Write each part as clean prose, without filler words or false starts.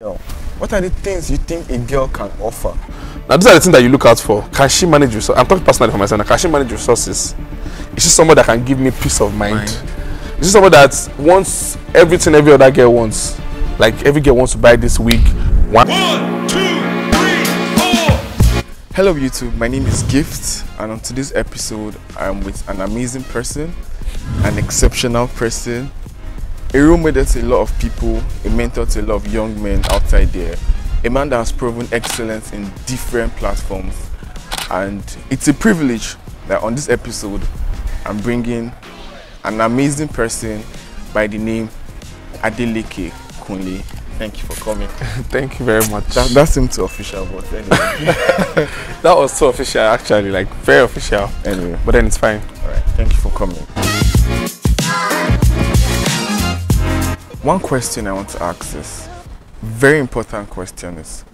Yo, what are the things you think a girl can offer? Now, these are the things that you look out for. Can she manage resources? I'm talking personally for myself. Now, can she manage resources? Is she someone that can give me peace of mind? Is she someone that wants everything every other girl wants? Like every girl wants to buy this wig. One, 2, 3, 4. Hello YouTube, my name is Gift, and on today's episode I am with an amazing person, an exceptional person, a role model to a lot of people, a mentor to a lot of young men outside there, a man that has proven excellence in different platforms. And it's a privilege that on this episode I'm bringing an amazing person by the name Adeleke Kunle. Thank you for coming. thank you very much. That seemed too official, but anyway. That was so official, actually, like very official. Anyway, But then it's fine. all right. Thank you for coming. One question I want to ask is, very important question is,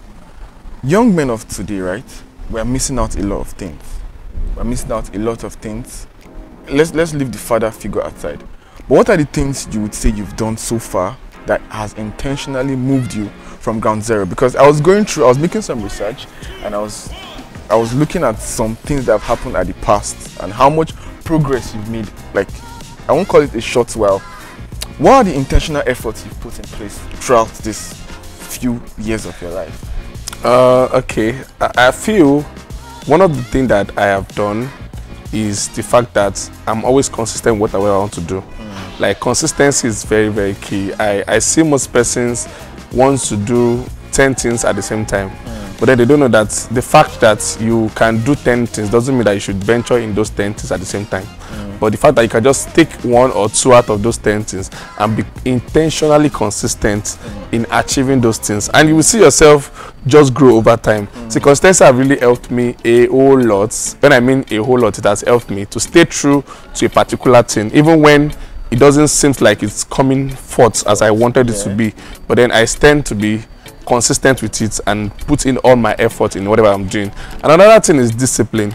young men of today, right? We are missing out a lot of things. We're missing out a lot of things. Let's leave the father figure aside. But what are the things you would say you've done so far that has intentionally moved you from ground zero? Because I was making some research, and I was looking at some things that have happened at the past and how much progress you've made. Like, I won't call it a short while. What are the intentional efforts you've put in place throughout this few years of your life? Okay. I feel one of the things that I have done is the fact that I'm always consistent with what I want to do. Like, consistency is very, very key. I see most persons want to do 10 things at the same time, but then they don't know that the fact that you can do 10 things doesn't mean that you should venture in those 10 things at the same time. But the fact that you can just take one or two out of those 10 things and be intentionally consistent in achieving those things, and you will see yourself just grow over time. See, consistency have really helped me a whole lot. When I mean a whole lot, it has helped me to stay true to a particular thing, even when it doesn't seem like it's coming forth as I wanted it to be. But then I tend to be consistent with it and put in all my effort in whatever I'm doing. And another thing is discipline.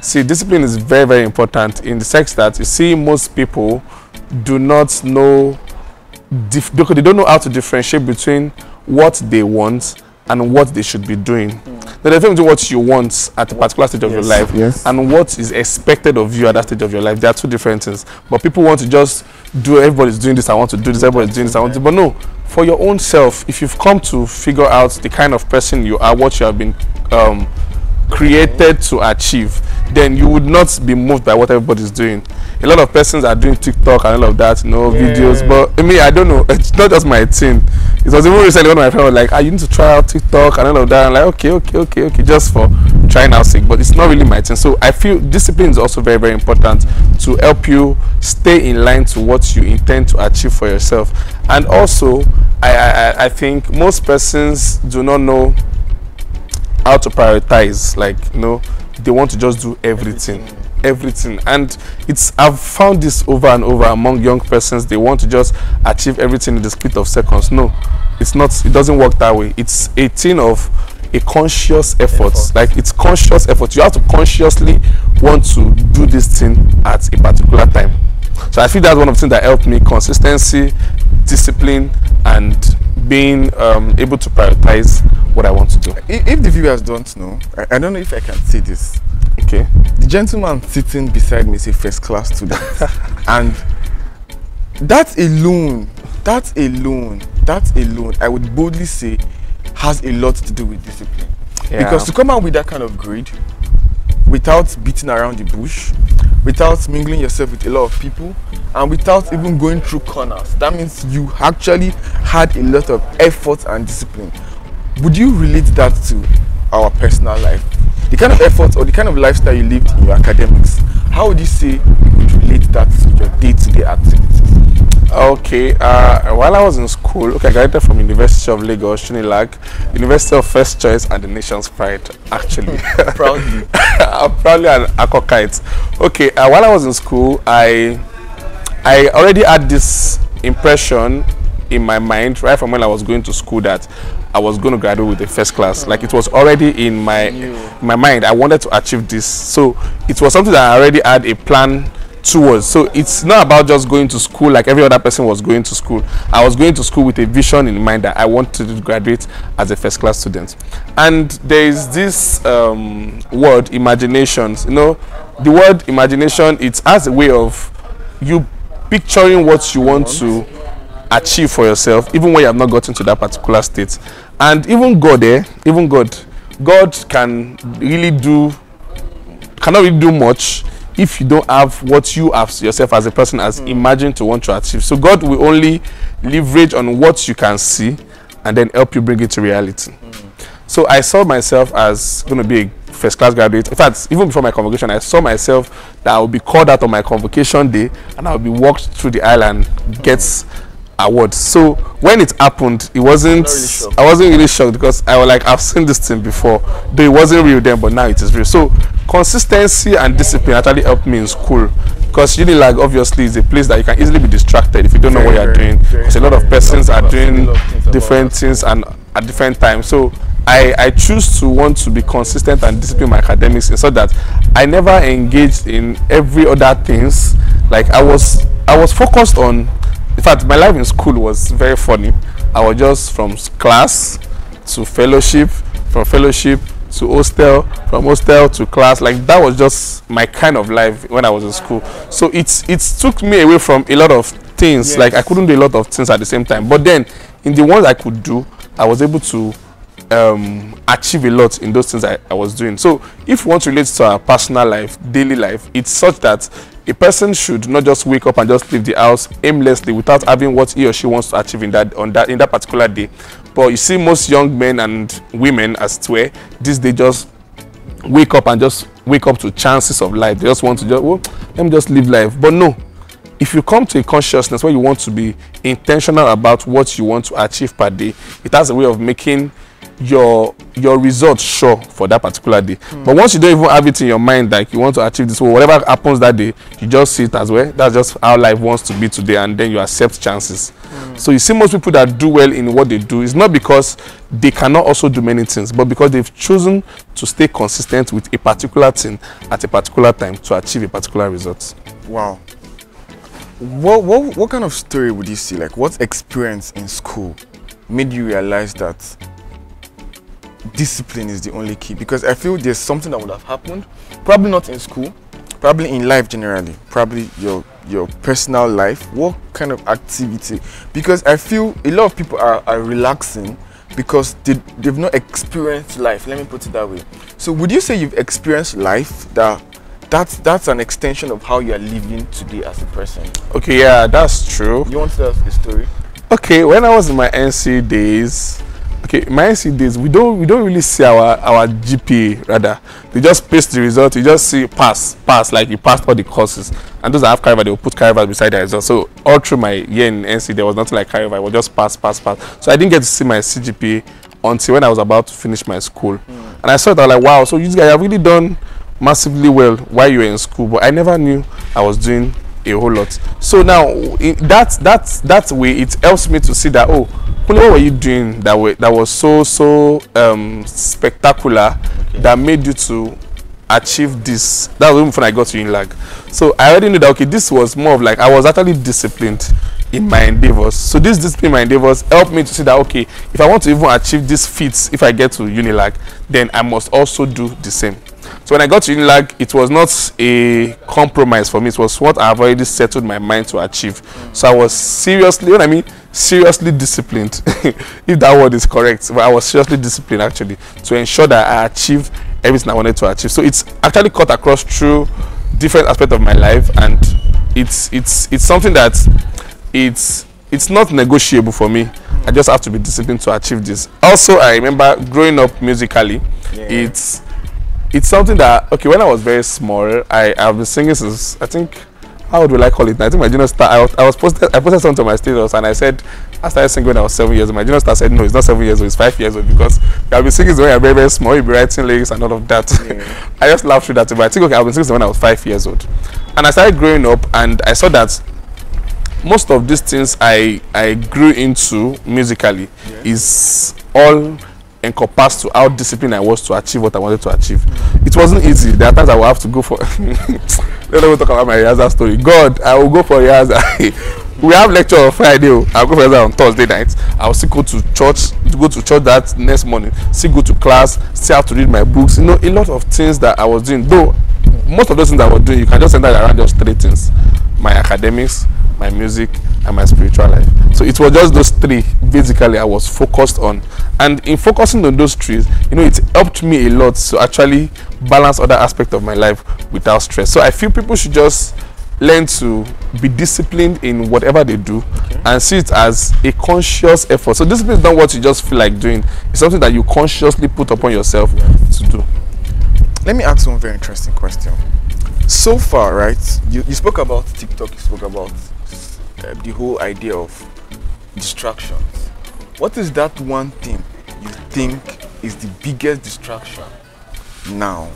See, discipline is very, very important in the sense that you see most people do not know, they don't know how to differentiate between what they want and what they should be doing. The difference between what you want at a particular stage of your life and what is expected of you at that stage of your life, they are two different things. But people want to just do, everybody's doing this, I want to do this, everybody's doing this, I want to do. But no, for your own self, if you've come to figure out the kind of person you are, what you have been created to achieve, then you would not be moved by what everybody's doing. A lot of persons are doing TikTok and all of that, videos, but I mean, I don't know, it's not just my thing. It was even recently one of my friends was like, you need to try out TikTok and all of that. I'm like, okay, just for trying out sick, but it's not really my thing. So I feel discipline is also very, very important to help you stay in line to what you intend to achieve for yourself. And also, I think most persons do not know how to prioritize. Like, they want to just do everything. And I've found this over and over among young persons. They want to just achieve everything in the split of seconds. No, it's not. It doesn't work that way. It's a thing of a conscious effort. Like, it's conscious effort. You have to consciously want to do this thing at a particular time. So I feel that's one of the things that helped me: consistency, discipline, and being able to prioritize what I want to do. If the viewers don't know, I don't know if I can say this. Okay. The gentleman sitting beside me is a first class student. And that alone, I would boldly say, has a lot to do with discipline. Because to come out with that kind of grade, without beating around the bush, without mingling yourself with a lot of people, and without even going through corners, that means you actually had a lot of effort and discipline. Would you relate that to our personal life? The kind of effort or the kind of lifestyle you lived in your academics, how would you say you could relate that to your day-to-day activities? Okay, while I was in school, I graduated from University of Lagos, Unilag, University of First Choice and the Nation's Pride, actually. Proudly. I'm proudly an Akokite. Okay, while I was in school, I already had this impression in my mind right from when I was going to school that I was going to graduate with a first class. Like, it was already in my mind. I wanted to achieve this. So it was something that I already had a plan towards. So it's not about just going to school like every other person was going to school. I was going to school with a vision in mind that I wanted to graduate as a first class student. And there is this word, imaginations. You know, the word imagination, it has a way of you picturing what you want to achieve for yourself, even when you have not gotten to that particular state. And even God, God can really cannot really do much if you don't have what you have yourself as a person as imagined to want to achieve. So God will only leverage on what you can see and then help you bring it to reality. So I saw myself as going to be a first class graduate. In fact, even before my convocation, I saw myself that I would be called out on my convocation day and I would be walked through the aisle and get awards. So when it happened, I wasn't really shocked because I was like, I've seen this thing before, though it wasn't real then, but now it is real. So consistency and discipline actually helped me in school, because Unilag obviously is a place that you can easily be distracted if you don't know what you're doing, because a lot of persons are doing different things and at different times. So I choose to want to be consistent and discipline my academics so that I never engaged in every other things. Like I was focused on, in fact, my life in school was very funny. I was just from class to fellowship, from fellowship to hostel, from hostel to class. Like that was just my kind of life when I was in school. So it took me away from a lot of things. Yes. Like I couldn't do a lot of things at the same time. But then in the ones I could do, I was able to achieve a lot in those things I was doing. So if you want to relate to our personal life, daily life, it's such that a person should not just wake up and just leave the house aimlessly without having what he or she wants to achieve in that particular day. But you see most young men and women as it were, this they just wake up to chances of life. They just want to let me just live life. But no, if you come to a consciousness where you want to be intentional about what you want to achieve per day, it has a way of making your results sure for that particular day. But once you don't even have it in your mind like you want to achieve this, or whatever happens that day, you just see it as well. That's just how life wants to be today, and then you accept chances. So you see most people that do well in what they do is not because they cannot also do many things, but because they've chosen to stay consistent with a particular thing at a particular time to achieve a particular result. Wow. What kind of story would you see? Like what experience in school made you realize that discipline is the only key? Because I feel there's something that would have happened, probably not in school, probably in life generally, probably your personal life. What kind of activity? Because I feel a lot of people are relaxing because they've not experienced life. Let me put it that way. So would you say you've experienced life that's an extension of how you are living today as a person? Okay, yeah, that's true. You want to tell us a story? Okay, when I was in my NC days, we don't really see our GPA, rather. They just paste the result. You just see pass, like you passed all the courses. And those that have Cariva, they will put Cariva beside the result. So all through my year in NC, there was nothing like Cariva. It was just pass. So I didn't get to see my CGPA until when I was about to finish my school. And I saw it, I was like, wow, so you guys have really done massively well while you were in school. But I never knew I was doing a whole lot. So now that way, it helps me to see that, oh, what were you doing that was so spectacular, that made you to achieve this? That was even when I got to Unilag. So I already knew that, okay, this was more of like I was actually disciplined in my endeavors. So this discipline in my endeavors helped me to see that, okay, if I want to even achieve these feats, if I get to Unilag, then I must also do the same. So when I got to Unilag, it was not a compromise for me. It was what I have already settled my mind to achieve. So I was seriously disciplined, if that word is correct. But I was seriously disciplined actually to ensure that I achieved everything I wanted to achieve. So it's actually cut across through different aspects of my life, and it's something that it's not negotiable for me. I just have to be disciplined to achieve this. Also, I remember growing up musically. Yeah. It's something that, okay, when I was very small, I've been singing since, I think, how would I call it? I think my junior star, I posted something to my status, and I said, I started singing when I was 7 years old. My junior star said, no, it's not 7 years old, it's 5 years old, because I've been singing when you're very, very small, you'll be writing lyrics and all of that. Yeah. I just laughed through that, but I think, okay, I've been singing when I was 5 years old. And I started growing up, and I saw that most of these things I grew into musically is all encompassed to how disciplined I was to achieve what I wanted to achieve. It wasn't easy. There are times I will have to go for let me talk about my rehearsal story. God, I will go for rehearsal. We have lecture on Friday. I'll go for rehearsal on Thursday night. I'll still go to church that next morning, still go to class, still have to read my books. You know, a lot of things that I was doing. Though most of those things I was doing, you can just center it around just three things: my academics, my music, and my spiritual life. So it was just those three basically I was focused on. And in focusing on those three, you know, it helped me a lot to actually balance other aspects of my life without stress. So I feel people should just learn to be disciplined in whatever they do, and see it as a conscious effort. So discipline is not what you just feel like doing. It's something that you consciously put upon yourself to do. Let me ask one very interesting question. So far, right, you spoke about TikTok, you spoke about the whole idea of distractions. What is that one thing you think is the biggest distraction now?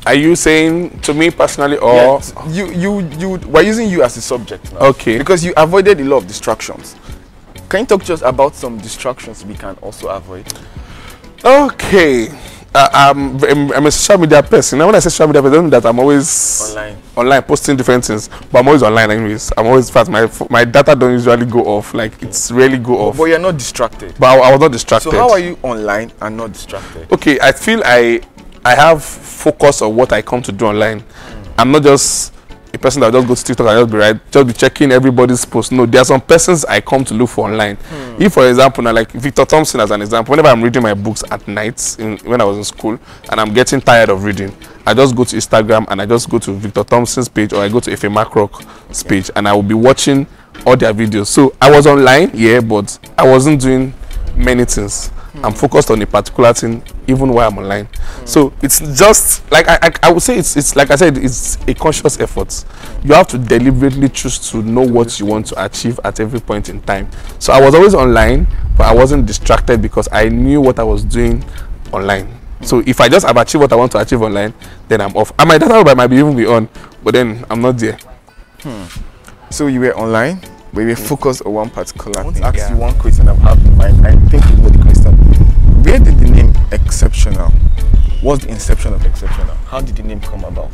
Are you saying to me personally, or we're using you as a subject now? Okay. Because you avoided a lot of distractions. Can you talk to us about some distractions we can also avoid? Okay. I'm a social media person. Now, when I say social media person, I don't mean that I'm always online posting different things, but I'm always online anyways. I'm always fast. My data don't usually go off. Like, it's rarely go off. But you're not distracted. But I was not distracted. So how are you online and not distracted? Okay, I feel I have focus on what I come to do online. I'm not just a person that just go to TikTok and just be checking everybody's post. No, there are some persons I come to look for online. If, for example, now, like Victor Thompson as an example, whenever I'm reading my books at night when I was in school and I'm getting tired of reading, I just go to Instagram and I just go to Victor Thompson's page, or I go to Efe Macrock's page, and I will be watching all their videos. So I was online, yeah, but I wasn't doing many things. I'm focused on a particular thing even while I'm online. So it's just like I would say it's like I said, it's a conscious effort. You have to deliberately choose to know what you want to achieve at every point in time. So I was always online, but I wasn't distracted because I knew what I was doing online. So if I just have achieved what I want to achieve online, then I'm off. And my data might even be on, but then I'm not there. So you were online, but you were focused on one particular thing. I want to ask you one question I've had in mind. I think you know the question. Where did the name Exceptional? What's the inception of Exceptional? How did the name come about?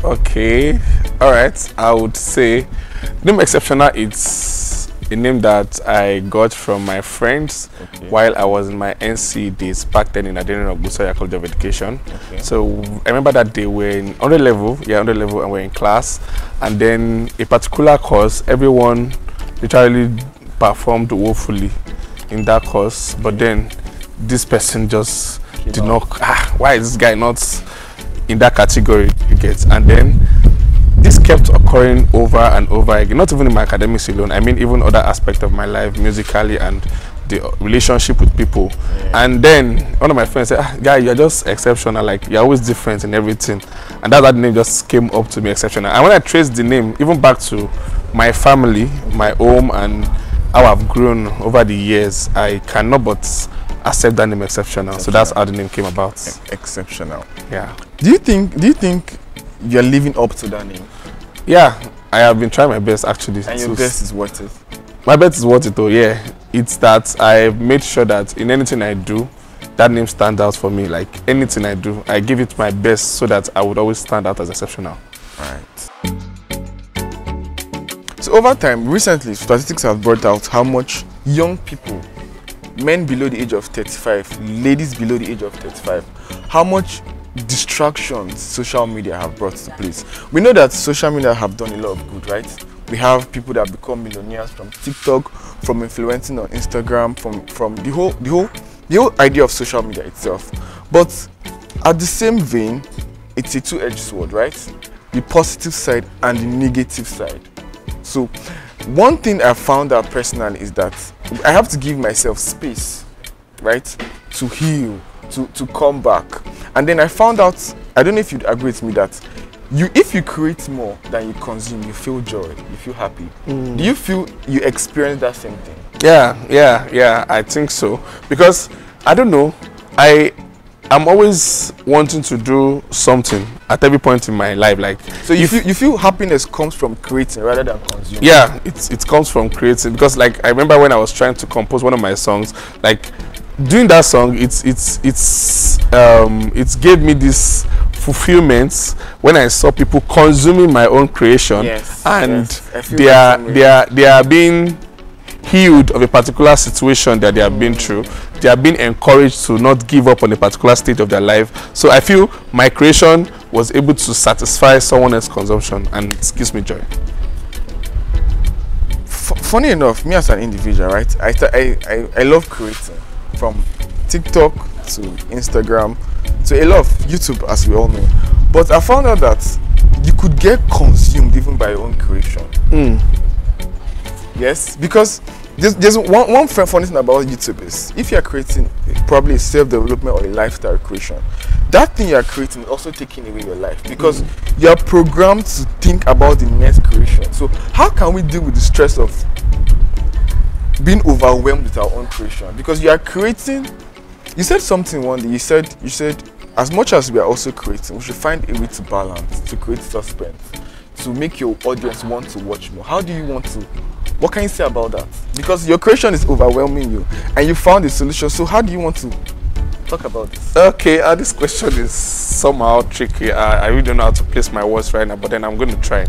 Okay. All right. I would say the name Exceptional, it's a name that I got from my friends while I was in my NC days back then in Adenine Ogbusanya College of Education. So I remember that they were in 100 level, and we're in class. And then a particular course, everyone literally performed woefully in that course. But then this person just did not, why is this guy not in that category, you get? And then this kept occurring over and over again, not even in my academics alone, I mean even other aspects of my life, musically and the relationship with people. And then one of my friends said, guy, you're just exceptional, like you're always different in everything. And that name just came up to me, Exceptional. And when I traced the name, even back to my family, my home, and how I've grown over the years, I cannot but accept that name, Exceptional. So that's how the name came about. Exceptional. Yeah. Do you think you're living up to that name? Yeah, I have been trying my best actually. And your best is worth it? My best is worth it though, yeah. It's that I've made sure that in anything I do, that name stands out for me. Like anything I do, I give it my best so that I would always stand out as Exceptional. Right. So over time, recently, statistics have brought out how much young people, men below the age of 35, ladies below the age of 35, how much distractions social media have brought to place. We know that social media have done a lot of good, right? We have people that become millionaires from TikTok, from influencing on Instagram, from the whole idea of social media itself. But at the same vein, it's a two-edged sword, right? The positive side and the negative side. So one thing I found out personally is that I have to give myself space, right, to heal, to come back. And then I found out, I don't know if you'd agree with me, that if you create more than you consume, you feel joy, you feel happy. Do you feel you experience that same thing? Yeah, I think so. Because I don't know, I I'm always wanting to do something at every point in my life. Like, so you feel happiness comes from creating rather than consuming? Yeah, it comes from creating, because like I remember when I was trying to compose one of my songs, like doing that song, it gave me this fulfillment when I saw people consuming my own creation, and they are being healed of a particular situation that they have been through. They are being encouraged to not give up on a particular stage of their life. So I feel my creation was able to satisfy someone else's consumption, and it gives me joy. Funny enough, me as an individual, right, I love creating, from TikTok to Instagram to a lot of YouTube, as we all know. But I found out that you could get consumed even by your own creation. Yes, because there's one funny thing about YouTube is, if you are creating probably a self-development or a lifestyle creation, that thing you are creating is also taking away your life, because you are programmed to think about the next creation. So how can we deal with the stress of being overwhelmed with our own creation? Because you are creating. You said something one day. You said as much as we are also creating, we should find a way to balance, to create suspense, to make your audience want to watch more. How do you want to? What can you say about that? Because your creation is overwhelming you, and you found a solution. So how do you want to talk about this? Okay, this question is somehow tricky. I really don't know how to place my words right now, but then I'm going to try.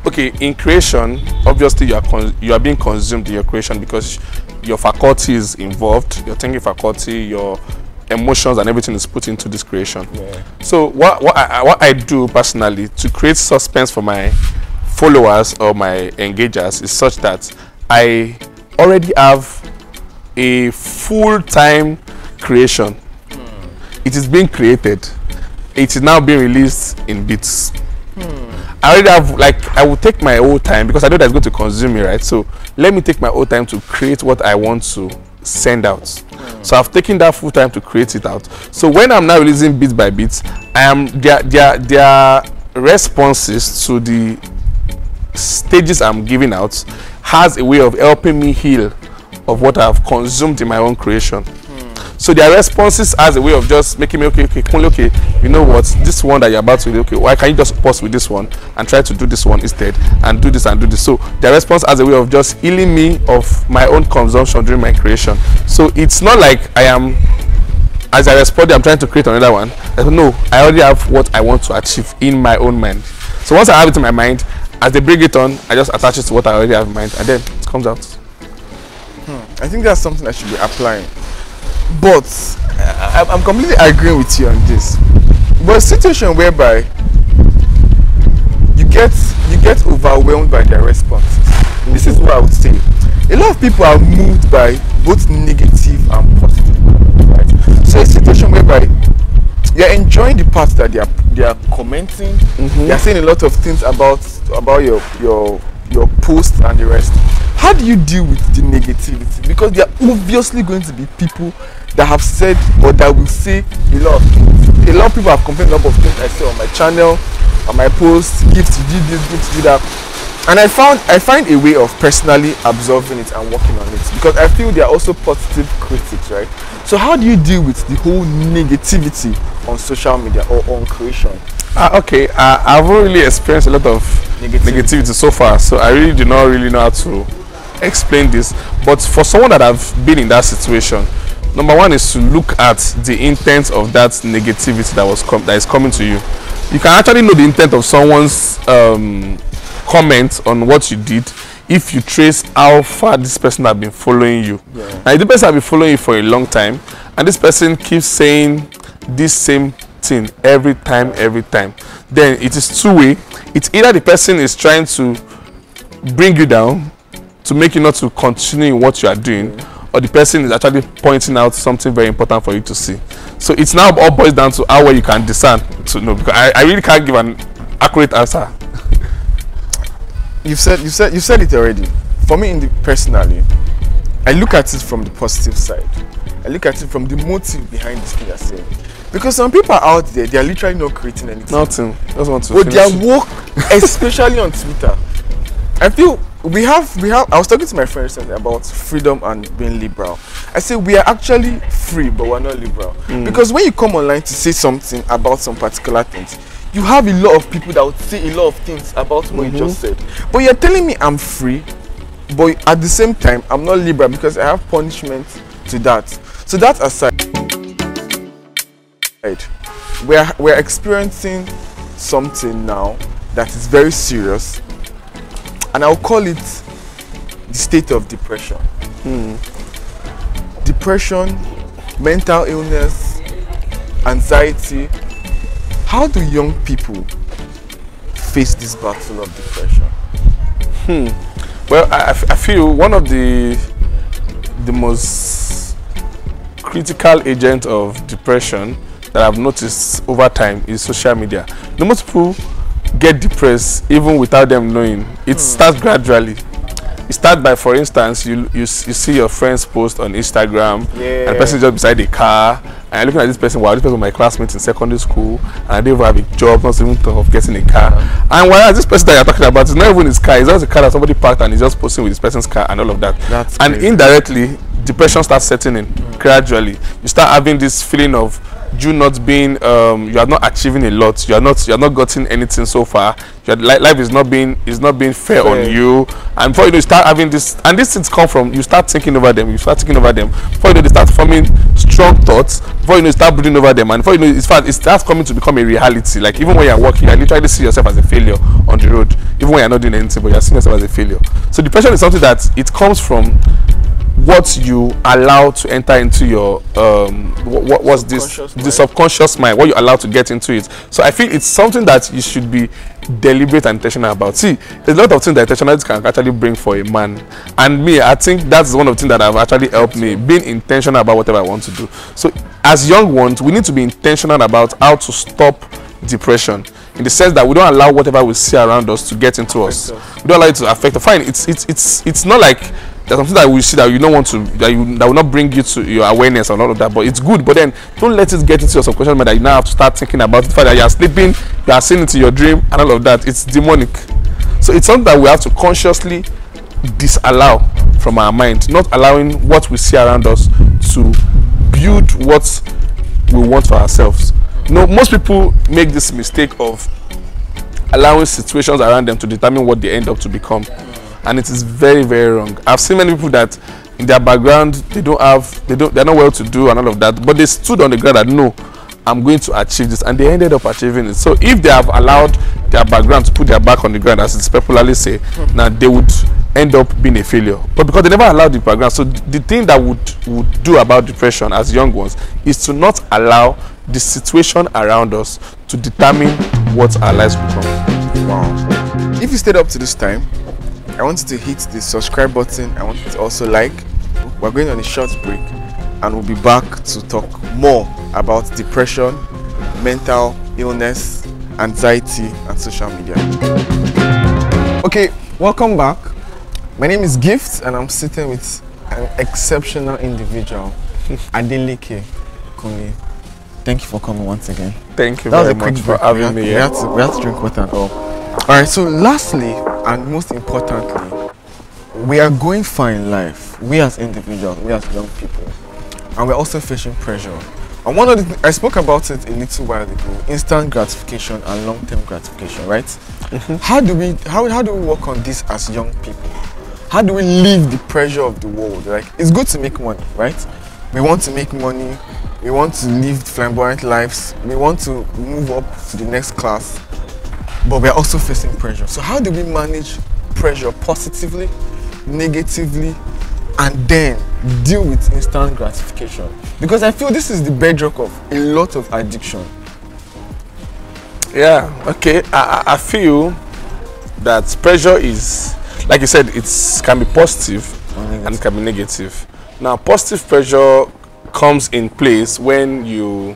Okay, in creation, obviously you are being consumed in your creation because your faculty is involved, your thinking faculty, your emotions and everything is put into this creation. So what I do personally to create suspense for my followers or my engagers is such that I already have a full-time creation. It is being created. It is now being released in bits. I already have, like, I will take my whole time because I know that's going to consume me, right? So let me take my whole time to create what I want to send out. So I've taken that full time to create it out. So when I'm now releasing bit by bit, I am their responses to the stages I'm giving out has a way of helping me heal of what I've consumed in my own creation. So their responses has a way of just making me okay, you know what, this one that you're about to do, okay, why can't you just pause with this one and try to do this one instead and do this and do this. So their response has a way of just healing me of my own consumption during my creation. So it's not like I am, as I respond, I'm trying to create another one. No, I already have what I want to achieve in my own mind. So once I have it in my mind, as they bring it on, I just attach it to what I already have in mind, and then it comes out. I think that's something I should be applying. But I'm completely agreeing with you on this. But a situation whereby you get overwhelmed by their responses. This is what I would say. A lot of people are moved by both negative and positive, right? So a situation whereby you're enjoying the part that they are commenting, they are saying a lot of things about your post and the rest. How do you deal with the negativity? Because there are obviously going to be people that have said or that will say a lot of things. A lot of people have complained a lot of things I say on my channel, on my posts, gift to do this, gift to do that. And I find a way of personally absorbing it and working on it, because I feel there are also positive critics, right? So how do you deal with the whole negativity on social media or on creation? Okay, I've really experienced a lot of negativity so far, so I really do not really know how to explain this. But for someone that have been in that situation, number one is to look at the intent of that negativity that is coming to you. You can actually know the intent of someone's comment on what you did if you trace how far this person has been following you. Now, if the person has been following you for a long time and this person keeps saying this same thing every time, then it is two-way. It's either the person is trying to bring you down to make you not to continue in what you are doing, or the person is actually pointing out something very important for you to see. So it's now all boils down to how well you can discern to know, because I really can't give an accurate answer. You've said it already. For me, personally, I look at it from the positive side. I look at it from the motive behind this thing you're saying. Because some people are out there, they are literally not creating anything. Nothing. Just want to. But their work, especially on Twitter, I feel we have. I was talking to my friend recently about freedom and being liberal. I say we are actually free, but we're not liberal. Because when you come online to say something about some particular things, you have a lot of people that would say a lot of things about what you just said. But you're telling me I'm free, but at the same time, I'm not liberal because I have punishment to that. So that aside, we're experiencing something now that is very serious, and I'll call it the state of depression. Depression, mental illness, anxiety. How do young people face this battle of depression? Well, I feel one of the most critical agent of depression that I've noticed over time is social media. Most people get depressed even without them knowing. It starts gradually. It starts by, for instance, you see your friends post on Instagram, and the person just beside the car, and you're looking at this person. Wow, this person was my classmate in secondary school, and I didn't even have a job, not even thought of getting a car. And whereas this person that you're talking about is not even his car, it's just a car that somebody parked and he's just posting with this person's car and all of that. And crazy. Indirectly, depression starts setting in gradually. You start having this feeling of you not being you are not achieving a lot, you are not gotten anything so far, life is not being fair on you, and before you know, you start having this, and these things come from you start thinking over them, before you know, they start forming strong thoughts, before you know, you start brooding over them, and before you know, it starts coming to become a reality. Like even when you're working, you literally see yourself as a failure on the road, even when you're not doing anything, but you're seeing yourself as a failure. So depression is something that it comes from what you allow to enter into your what's this the subconscious mind, what you allow to get into it. So I feel it's something that you should be deliberate and intentional about. See, there's a lot of things that intentionality can actually bring for a man, and me, I think that's one of the things that have actually helped me, being intentional about whatever I want to do. So as young ones, we need to be intentional about how to stop depression, in the sense that we don't allow whatever we see around us to get into us. We don't allow it to affect us. Fine, it's not like there's something that we see that you don't want to, that will not bring you to your awareness and all of that, but it's good. But then don't let it get into your subconscious mind that you now have to start thinking about the fact that you are sleeping, you are seeing it in your dream and all of that. It's demonic. So it's something that we have to consciously disallow from our mind, not allowing what we see around us to build what we want for ourselves. You know, most people make this mistake of allowing situations around them to determine what they end up to become. And it is very, very wrong. I've seen many people that in their background they're not well to do and all of that, but they stood on the ground that no, I'm going to achieve this, and they ended up achieving it. So if they have allowed their background to put their back on the ground, as it's popularly say, now they would end up being a failure. But because they never allowed the background, so the thing that would do about depression as young ones is to not allow the situation around us to determine what our lives become. Wow. If you stayed up to this time, I want you to hit the subscribe button. I want you to also like. We're going on a short break, and we'll be back to talk more about depression, mental illness, anxiety, and social media. Okay, welcome back. My name is Gift, and I'm sitting with an exceptional individual, Adeleke Kunle. Thank you for coming once again. Thank you very much for having me. We had to drink water and all. Alright, so lastly, and most importantly, we are going far in life. We as individuals, we as young people, and we're also facing pressure. And one of the I spoke about it a little while ago: instant gratification and long-term gratification, right? How do we work on this as young people? How do we leave the pressure of the world? Like, it's good to make money, right? We want to make money. We want to live flamboyant lives. We want to move up to the next class. But we're also facing pressure. So how do we manage pressure positively, negatively, and then deal with instant gratification? Because I feel this is the bedrock of a lot of addiction. Yeah, okay. I feel that pressure is, like you said, it can be positive and it can be negative. Now, positive pressure comes in place when you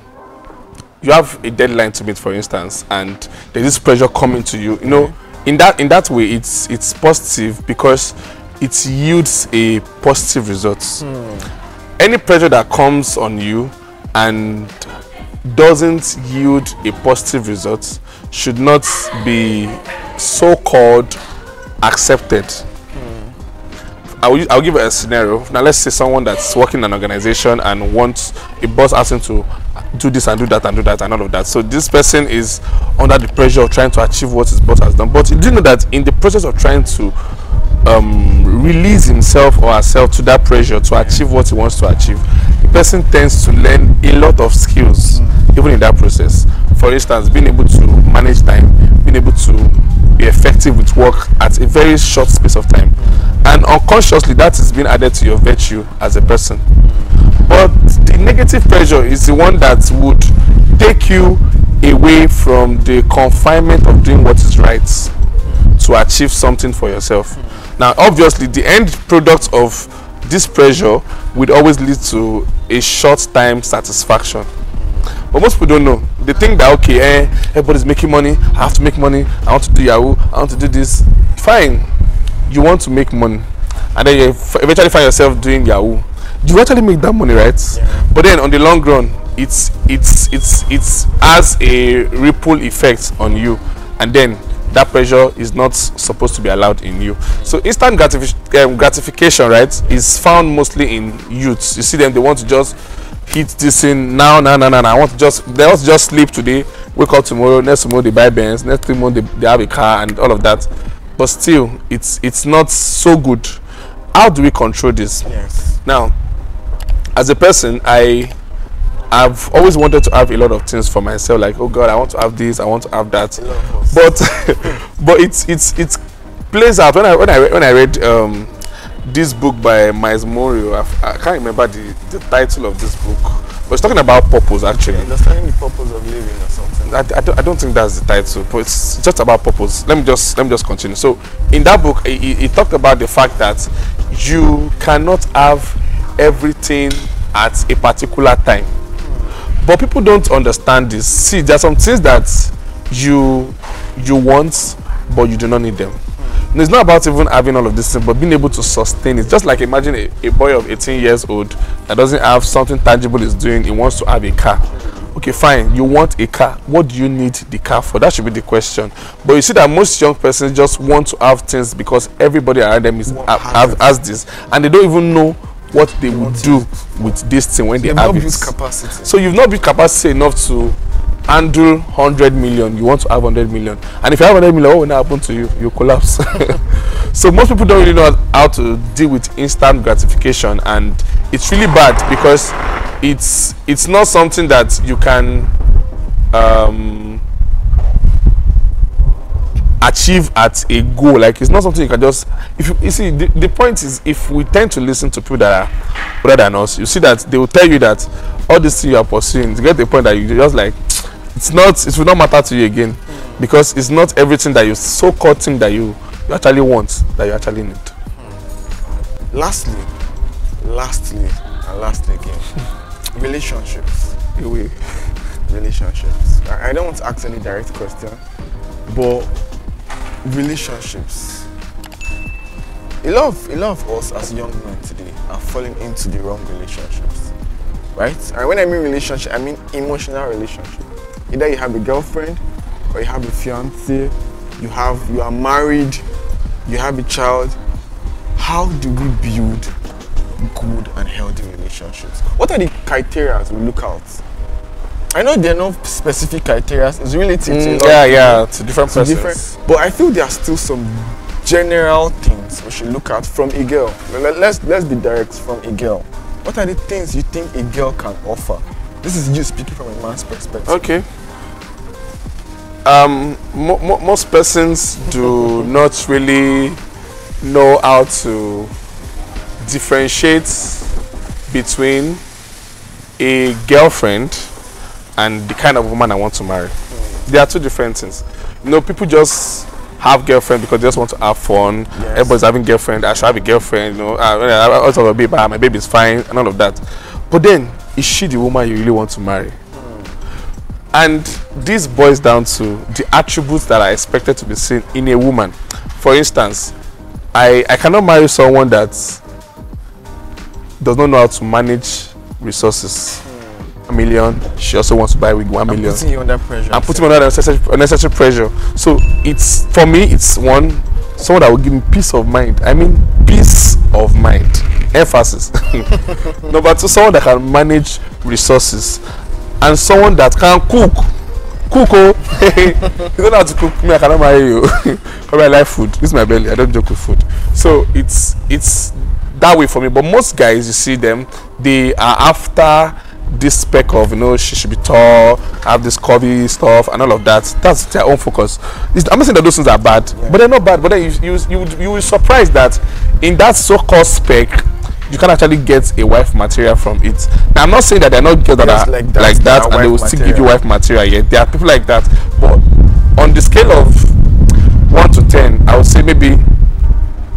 have a deadline to meet, for instance, and there's this pressure coming to you. You know, in that way, it's positive because it yields a positive result. Any pressure that comes on you and doesn't yield a positive result should not be so-called accepted. I'll give a scenario. Now let's say someone that's working in an organization and wants a boss asking to do this and do that and do that and all of that. So this person is under the pressure of trying to achieve what his boss has done. But you do know that in the process of trying to release himself or herself to that pressure to achieve what he wants to achieve, the person tends to learn a lot of skills even in that process. For instance, being able to manage time, being able to be effective with work at a very short space of time, and unconsciously that is being added to your virtue as a person. But the negative pressure is the one that would take you away from the confinement of doing what is right to achieve something for yourself. Now obviously the end product of this pressure would always lead to a short time satisfaction. But most people don't know. They think that, okay, everybody's making money, I have to make money, I want to do Yahoo, I want to do this. Fine, you want to make money, and then you eventually find yourself doing Yahoo. You actually make that money, right? Yeah. But then on the long run, it's has a ripple effect on you, and then that pressure is not supposed to be allowed in you. So instant gratification, right, is found mostly in youths. You see them, they want to just hit this in now. They want to just sleep today, wake up tomorrow, next tomorrow they buy Benz, next tomorrow they have a car and all of that. But still, it's not so good. How do we control this? Yes. Now, as a person, I've always wanted to have a lot of things for myself. Like, oh God, I want to have this, I want to have that. But it plays out when I read this book by Miles Morio. I can't remember the title of this book, but it's talking about purpose actually. Understanding the purpose of living or something. I don't think that's the title, but it's just about purpose. Let me just continue. So in that book, he talked about the fact that you cannot have everything at a particular time. But people don't understand this. See, there are some things that you want, but you do not need them. It's not about even having all of this thing, but being able to sustain it. Just like imagine a boy of 18 years old that doesn't have something tangible he's doing, he wants to have a car. Okay, fine, you want a car. What do you need the car for? That should be the question. But you see that most young persons just want to have things because everybody around them has this, and they don't even know what they would do with this thing when they have it. Capacity. So you've not built capacity enough to handle 100 million. You want to have 100 million, and if you have 100 million, what will not happen to you? You collapse. So most people don't really know how to deal with instant gratification, and it's really bad because it's not something that you can achieve at a goal. Like, it's not something you can just, if you see, the point is, if we tend to listen to people that are better than us, you see that they will tell you that all this thing you are pursuing, to get the point that you just like, it will not matter to you again, because it's not everything that you so-called thing that you actually want that you actually need. Lastly again, relationships. Relationships. I don't want to ask any direct question, but relationships. A lot of us as young men today are falling into the wrong relationships, right? And when I mean relationship, I mean emotional relationship. Either you have a girlfriend, or you have a fiancé, you are married, you have a child. How do we build good and healthy relationships? What are the criteria we look out? I know there are no specific criteria. It's relative to a lot to different persons. But I feel there are still some general things we should look at from a girl. Let's be direct, from a girl. What are the things you think a girl can offer? This is you speaking from a man's perspective. Okay. Most persons do not really know how to differentiate between a girlfriend and the kind of woman I want to marry. There are two different things. You know, people just have girlfriend because they just want to have fun. Yes. Everybody's having girlfriend. I should have a girlfriend. You know, I also have a baby. My baby's fine and all of that. But then, is she the woman you really want to marry? And this boils down to the attributes that are expected to be seen in a woman. For instance, I cannot marry someone that does not know how to manage resources. $1 million, she also wants to buy with 1 million. Putting you under pressure. I'm putting you under unnecessary pressure. So it's, for me, it's one, someone that will give me peace of mind. I mean, peace of mind. Emphasis. Number 2, someone that can manage resources, and someone that can cook. Cook, oh, you don't know how to cook. Me, I cannot marry you. Because I like food. This is my belly. I don't joke with food. So it's that way for me. But most guys, you see them, they are after this spec of, you know, she should be tall, have this curvy stuff and all of that. That's their own focus. I'm not saying that those things are bad, but they're not bad. But then you will be surprised that in that so-called spec, you can actually get a wife material from it. Now, I'm not saying that they're not girls that are like that and they will still give you wife material yet. There are people like that, but on the scale of 1 to 10, I would say maybe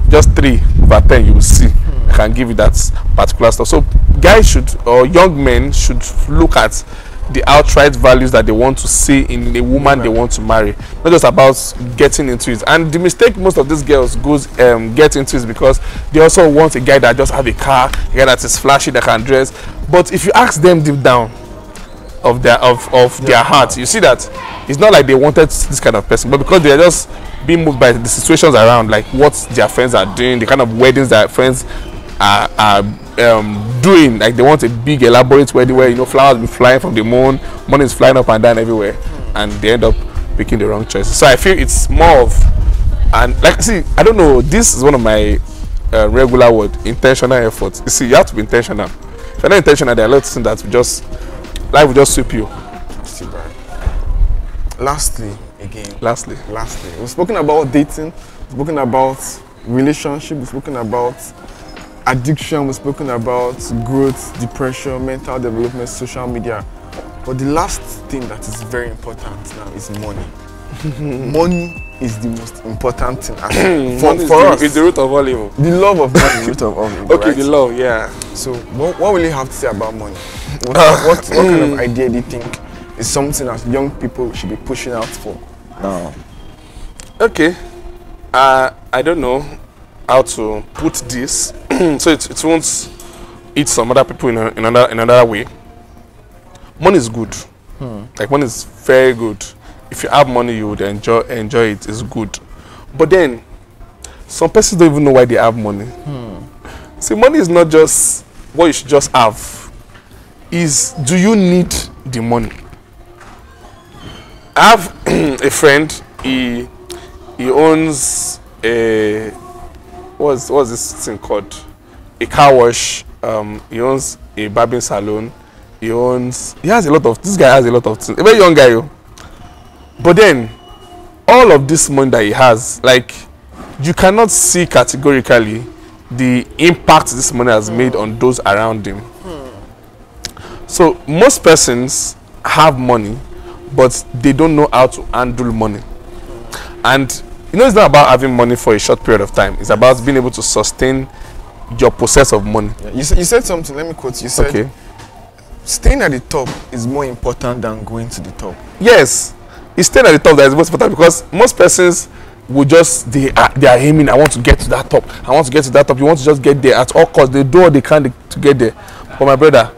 just 3 over 10 you will see. I can give you that particular stuff. So guys should, or young men should look at the outright values that they want to see in a woman they want to marry, not just about getting into it. And the mistake most of these girls get into is because they also want a guy that just have a car, a guy that is flashy, that can dress. But if you ask them deep down of their heart, you see that it's not like they wanted this kind of person, but because they are just being moved by the situations around, like what their friends are doing, the kind of weddings that friends are doing. Like they want a big elaborate wedding where, you know, flowers be flying from the moon, money is flying up and down everywhere, and they end up picking the wrong choice. So I feel it's more of, and like, see, I don't know, this is one of my regular word, intentional effort. You see, you have to be intentional. If you're not intentional, there are a lot of things that life will just sweep you. Lastly, we've spoken about dating, we've spoken about relationship, we've spoken about addiction, we've spoken about growth, depression, mental development, social media. But the last thing that is very important now is money. Money is the most important thing for us. It's the root of all evil. The love of money is the root of all evil. Okay, right? The love, yeah. So what will you have to say about money? What kind of idea do you think is something that young people should be pushing out for now? Okay, I don't know how to put this so it won't eat some other people in another way. Money is good. Like, money is very good. If you have money, you would enjoy it. It's good. But then some persons don't even know why they have money. See, money is not just what you should just have. Do you need the money? I have a friend. He owns a what's this thing called? A car wash. He owns a barbing salon. This guy has a lot of things. A very young guy, yo. But then all of this money that he has, like, you cannot see categorically the impact this money has made on those around him. So most persons have money, but they don't know how to handle money. And you know, it's not about having money for a short period of time. It's about being able to sustain your process of money. Yeah, you said something, let me quote you. You said, okay, staying at the top is more important than going to the top. Yes, it's staying at the top that is most important, because most persons will just, they are aiming, I want to get to that top. I want to get to that top. You want to just get there at all costs. They do all they can to get there. But my brother,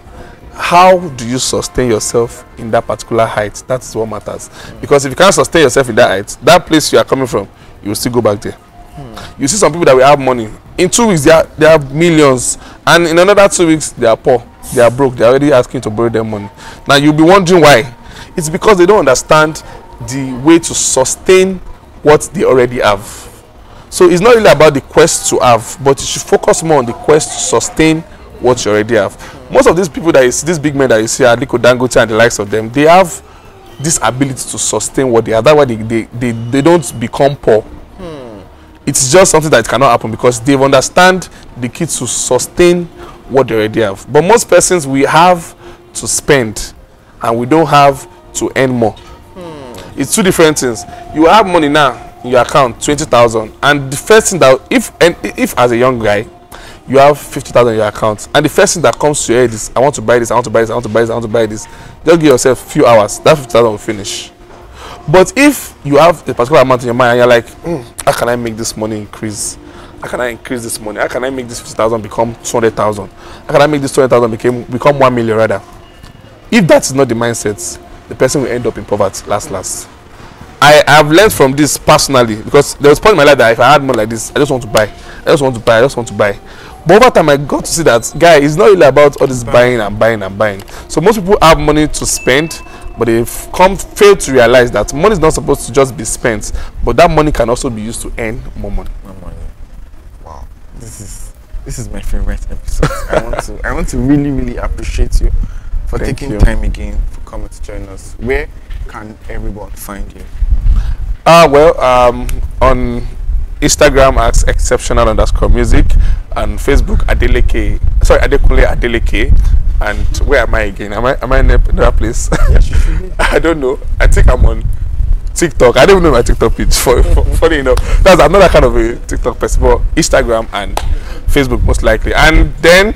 how do you sustain yourself in that particular height? That's what matters. Because if you can't sustain yourself in that height, that place you are coming from, you will still go back there. You see some people that will have money. In 2 weeks, they have millions. And in another 2 weeks, they are poor. They are broke. They are already asking to borrow their money. Now, you'll be wondering why. It's because they don't understand the way to sustain what they already have. So it's not really about the quest to have, but you should focus more on the quest to sustain what you already have. Most of these people that you see, these big men that you see, Aliko Dangote and the likes of them, they have this ability to sustain what they have. That's why they don't become poor. It's just something that cannot happen because they understand the key to sustain what they already have. But most persons, we have to spend and we don't have to earn more. It's two different things. You have money now in your account, 20,000, and the first thing that if as a young guy you have 50,000 in your account, and the first thing that comes to your head is, I want to buy this, I want to buy this, I want to buy this, I want to buy this, just give yourself a few hours, that 50,000 will finish. But if you have a particular amount in your mind and you're like, how can I make this money increase? How can I increase this money? How can I make this 50,000 become 200,000? How can I make this 200,000 become 1 million rather? If that is not the mindset, the person will end up in poverty last. I have learned from this personally, because there was a point in my life that if I had money like this, I just want to buy. I just want to buy. I just want to buy. But over time, I got to see that, guy, it's not really about all this buying and buying and buying. So most people have money to spend, but they've failed to realize that money is not supposed to just be spent, but that money can also be used to earn more money. More money. Wow, this is my favorite episode. I want to really appreciate you for taking time again, for coming to join us. Where can everyone find you? On Instagram at exceptional_music, and Facebook Adekunle Adeleke. And where am I again? Am I in another place? I don't know. I think I'm on TikTok. I don't even know my TikTok page. Funny enough, I'm not that kind of a TikTok person, but Instagram and Facebook most likely, and then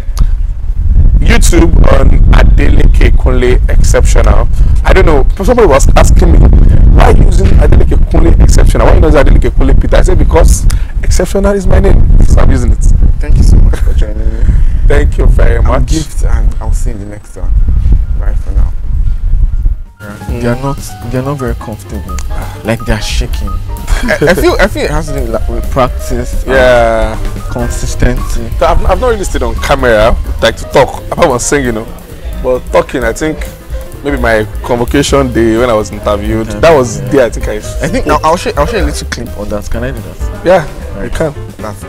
YouTube on Adeleke Kunle Exceptional. I don't know. Somebody was asking me, why are you using Adeleke Kunle Exceptional? Why are you not using Adeleke Kunle Peter? I said, because Exceptional is my name, so I'm using it. Thank you so much for joining me. Thank you very much. Gift, and I'll see you in the next one. Bye for now. They're not very comfortable. Like they're shaking. I feel it has to do with practice. Yeah. Consistency. So I've not really stayed on camera like to talk apart from singing, but talking, I think maybe my convocation day when I was interviewed, that was the day I think I'll share a little clip on that. Can I do that? Yeah, right. You can. That's